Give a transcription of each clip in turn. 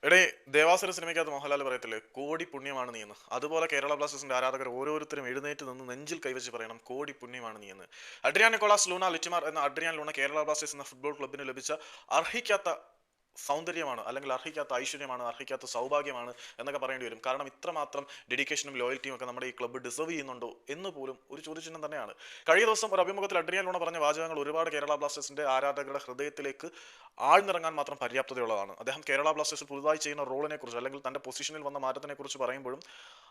എടേ ദേവാസുര സിനിമയ്ക്കകത്ത് മോഹൻലാൽ പറയത്തില്ലേ കോടി പുണ്യമാണ് നീയെന്ന്. അതുപോലെ കേരള ബ്ലാസ്റ്റേഴ്സിന്റെ ആരാധകർ ഓരോരുത്തരും എഴുന്നേറ്റ് നിന്ന് നെഞ്ചിൽ കൈവച്ച് പറയണം കോടി പുണ്യമാണ് നീയെന്ന്. അഡ്രിയാൻ നിക്കോളാസ് ലൂണ ലിറ്റിമാർ എന്ന അഡ്രിയാൻ ലൂണ കേരള ബ്ലാസ്റ്റേഴ്സ് എന്ന ഫുട്ബോൾ ക്ലബിന് ലഭിച്ച അർഹിക്കാത്ത സൗന്ദര്യമാണ്, അല്ലെങ്കിൽ അർഹിക്കാത്ത ഐശ്വര്യമാണ്, അർഹിക്കാത്ത സൗഭാഗ്യമാണ് എന്നൊക്കെ പറയേണ്ടി വരും. കാരണം ഇത്രമാത്രം ഡെഡിക്കേഷനും ലോയൽറ്റിയും ഒക്കെ നമ്മുടെ ഈ ക്ലബ്ബ് ഡിസർവ് ചെയ്യുന്നുണ്ടോ എന്ന് പോലും ഒരു ചോദ്യചിഹ്നം തന്നെയാണ്. കഴിഞ്ഞ ദിവസം ഒരു അഭിമുഖത്തിൽ അഡ്രിയാൻ ലൂണ പറഞ്ഞ വാചകങ്ങൾ ഒരുപാട് കേരള ബ്ലാസ്റ്റേഴ്സിന്റെ ആരാധകരുടെ ഹൃദയത്തിലേക്ക് ആഴ്ന്നിറങ്ങാൻ മാത്രം പര്യാപ്തതയുള്ളതാണ്. അദ്ദേഹം കേരള ബ്ലാസ്റ്റേഴ്സിൽ പുതുതായി ചെയ്യുന്ന റോളിനെ കുറിച്ച്, അല്ലെങ്കിൽ തന്റെ പൊസിഷനിൽ വന്ന മാറ്റത്തിനെ കുറിച്ച് പറയുമ്പോഴും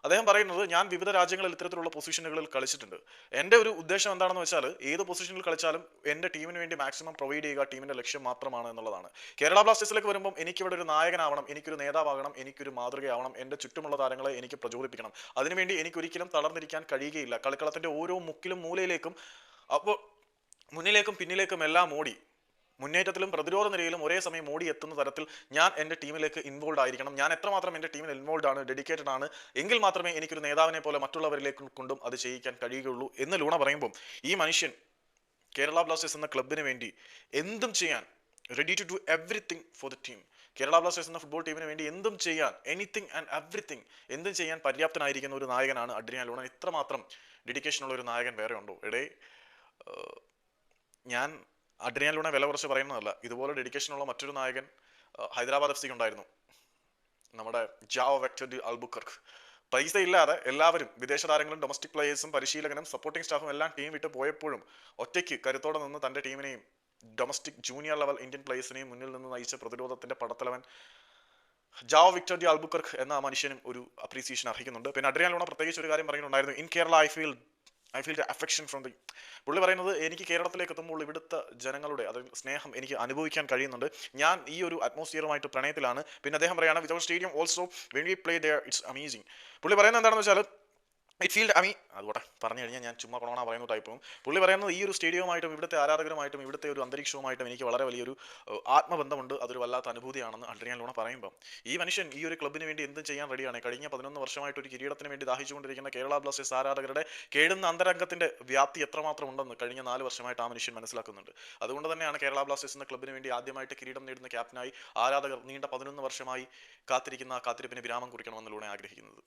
അദ്ദേഹം പറയുന്നത്, ഞാൻ വിവിധ രാജ്യങ്ങളിൽ ഇത്തരത്തിലുള്ള പൊസിഷനുകളിൽ കളിച്ചിട്ടുണ്ട്. എൻ്റെ ഒരു ഉദ്ദേശം എന്താണെന്ന് വെച്ചാൽ ഏത് പൊസിഷനിൽ കളിച്ചാലും എൻ്റെ ടീമിന് വേണ്ടി മാക്സിമം പ്രൊവൈഡ് ചെയ്യുക ടീമിന്റെ ലക്ഷ്യം മാത്രമാണ് എന്നുള്ളതാണ്. കേരള ബ്ലാസ്റ്റേഴ്സിലേക്ക് വരുമ്പോൾ എനിക്കിവിടെ ഒരു നായകനാവണം, എനിക്കൊരു നേതാവാകണം, എനിക്കൊരു മാതൃകയാവണം, എൻ്റെ ചുറ്റുമുള്ള താരങ്ങളെ എനിക്ക് പ്രചോദിപ്പിക്കണം. അതിനുവേണ്ടി എനിക്കൊരിക്കലും തളർന്നിരിക്കാൻ കഴിയുകയില്ല. കളിക്കളത്തിന്റെ ഓരോ മുക്കിലും മൂലയിലേക്കും, അപ്പോൾ മുന്നിലേക്കും പിന്നിലേക്കും എല്ലാം ഓടി മുന്നേറ്റത്തിലും പ്രതിരോധ നിരയിലും ഒരേ സമയം ഓടി എത്തുന്ന തരത്തിൽ ഞാൻ എൻ്റെ ടീമിലേക്ക് ഇൻവോൾവ് ആയിരിക്കണം. ഞാൻ എത്രമാത്രം എൻ്റെ ടീമിൽ ഇൻവോൾവ് ആണ്, ഡെഡിക്കേറ്റഡ് ആണ്, എങ്കിൽ മാത്രമേ എനിക്കൊരു നേതാവിനെ പോലെ മറ്റുള്ളവരിലേക്ക് കൊണ്ടും അത് ചെയ്യിക്കാൻ കഴിയുകയുള്ളൂ എന്ന് ലൂണ പറയുമ്പോൾ, ഈ മനുഷ്യൻ കേരള ബ്ലാസ്റ്റേഴ്സ് എന്ന ക്ലബിന് വേണ്ടി എന്തും ചെയ്യാൻ ready to do everything for the team. Kerala Blasters എന്ന ഫുട്ബോൾ ടീമിന് വേണ്ടി എന്തും ചെയ്യാൻ, എനിത്തിങ് ആൻഡ് എവറിത്തിങ്, എന്തും ചെയ്യാൻ പര്യാപ്തനായിരിക്കുന്ന ഒരു നായകനാണ് അഡ്രിയാൻ ലൂണ. ഇത്രമാത്രം ഡെഡിക്കേഷൻ ഉള്ള ഒരു നായകൻ വേറെ ഉണ്ടോ? എടേ, ഞാൻ അഡ്രിയാൻ ലൂണ വില കുറച്ച് പറയുന്നതല്ല. ഇതുപോലെ ഡെഡിക്കേഷൻ ഉള്ള മറ്റൊരു നായകൻ ഹൈദരാബാദ് എഫ് സിക്ക് ഉണ്ടായിരുന്നു, നമ്മുടെ ജാവോ വെക്ടർ ഡി അൽബുക്കർക്ക്. പൈസ ഇല്ലാതെ എല്ലാവരും, വിദേശ താരങ്ങളും ഡൊമസ്റ്റിക് പ്ലേയേഴ്സും പരിശീലകനും സപ്പോർട്ടിംഗ് സ്റ്റാഫും എല്ലാം ടീം വിട്ട് പോയപ്പോഴും ഒറ്റയ്ക്ക് കരുത്തോടെ നിന്ന് തന്റെ ടീമിനെയും ഡൊമസ്റ്റിക് ജൂനിയർ ലെവൽ ഇന്ത്യൻ പ്ലേയേഴ്സിനെയും മുന്നിൽ നിന്ന് നയിച്ച പ്രതിരോധത്തിന്റെ പടത്തലവൻ ജാവോ വിക്ടർ ഡി അൽബുക്കർക്ക് എന്ന മനുഷ്യനും ഒരു അപ്രീസിയേഷൻ അർഹിക്കുന്നുണ്ട്. പിന്നെ അഡ്രിയാൻ ലൂണ പ്രത്യേകിച്ച് ഒരു കാര്യം പറയുന്നുണ്ടായിരുന്നു, in Kerala I feel the affection from the. പുള്ളി പറയുന്നത്, എനിക്ക് കേരളത്തിലേക്ക് എത്തുമ്പോൾ ഇവിടുത്തെ ജനങ്ങളുടെ സ്നേഹം എനിക്ക് അനുഭവിക്കാൻ കഴിയുന്നുണ്ട്. ഞാൻ ഈ ഒരു അറ്റ്മോസ്ഫിയറുമായിട്ട് പ്രണയത്തിലാണ്. പിന്നെ അദ്ദേഹം പറയുകയാണ്, without stadium also when we play there it's amazing. പുള്ളി പറയുന്നത് എന്താണെന്ന് വെച്ചാൽ, ഇറ്റ് ഫീൽഡ് അതുകൂടെ പറഞ്ഞു കഴിഞ്ഞാൽ ഞാൻ ചുമ്മാ കൊണോണ പറയുന്ന ടൈപ്പും. പുള്ളി പറയുന്നത്, ഈ ഒരു സ്റ്റേഡിയവുമായിട്ടും ഇവിടുത്തെ ആരാധകരുമായിട്ടും ഇവിടുത്തെ ഒരു അന്തരീക്ഷവുമായിട്ടും എനിക്ക് വളരെ വലിയൊരു ആത്മബന്ധമുണ്ട്, അതൊരു വല്ലാത്ത അനുഭൂതിയാണെന്ന് അഡ്രിയാൻ ലൂണ പറയുമ്പോൾ, ഈ മനുഷ്യൻ ഈ ഒരു ക്ലബിന് വേണ്ടി എന്തും ചെയ്യാൻ റെഡിയാണ്. കഴിഞ്ഞ 11 വർഷമായിട്ട് ഒരു കിരീടത്തിന് വേണ്ടി ദാഹിച്ചുകൊണ്ടിരിക്കുന്ന കേരള ബ്ലാസ്റ്റേഴ്സ് ആരാധകരുടെ കേടുന്ന അന്തരംഗത്തിന്റെ വ്യാപ്തി എത്രമാത്രം ഉണ്ടെന്ന് കഴിഞ്ഞ 4 വർഷമായിട്ട് ആ മനുഷ്യൻ മനസ്സിലാക്കുന്നുണ്ട്. അതുകൊണ്ട് തന്നെയാണ് കേരള ബ്ലാസ്റ്റേഴ്സ് എന്ന ക്ലബിന് വേണ്ടി ആദ്യമായിട്ട് കിരീടം നേടുന്ന ക്യാപ്റ്റനായി ആരാധകർ നീണ്ട 11 വർഷമായി കാത്തിരിക്കുന്ന കാത്തിരിപ്പിന് വിരാമം കുറിക്കണമെന്ന് ലൂണ ആഗ്രഹിക്കുന്നത്.